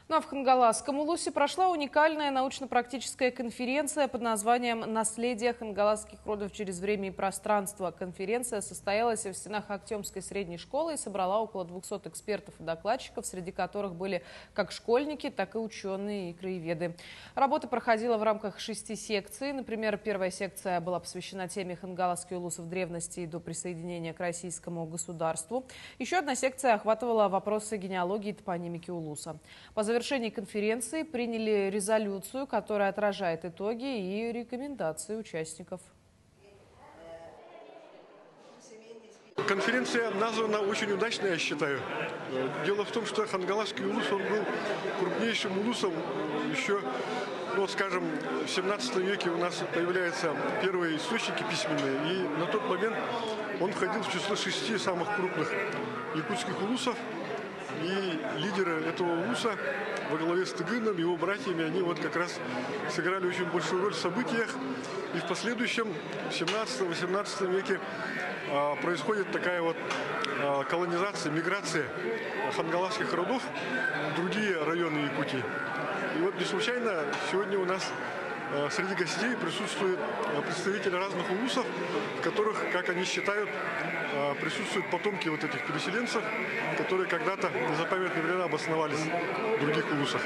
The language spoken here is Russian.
Ну а в Хангаласском улусе прошла уникальная научно-практическая конференция под названием «Наследие хангаласских родов через время и пространство». Конференция состоялась в стенах Актемской средней школы и собрала около 200 экспертов и докладчиков, среди которых были как школьники, так и ученые и краеведы. Работа проходила в рамках 6 секций. Например, первая секция была посвящена теме «Хангаласский улус в древности и до присоединения к российскому государству». Еще одна секция охватывала вопросы генеалогии и топонимики улуса. По завершении конференции приняли резолюцию, которая отражает итоги и рекомендации участников. Конференция названа очень удачно, я считаю. Дело в том, что Хангаласский улус он был крупнейшим улусом еще, скажем, в 17 веке у нас появляются первые источники письменные, и на тот момент он входил в число 6 самых крупных якутских улусов. И лидеры этого улуса во главе с Тыгыном, его братьями, они как раз сыграли очень большую роль в событиях. И в последующем, в 17-18 веке, происходит такая колонизация, миграция хангаласских родов в другие районы Якутии. И не случайно сегодня у нас среди гостей присутствуют представители разных улусов, в которых, как они считают, присутствуют потомки этих переселенцев, которые когда-то в незапамятные времена обосновались в других улусах.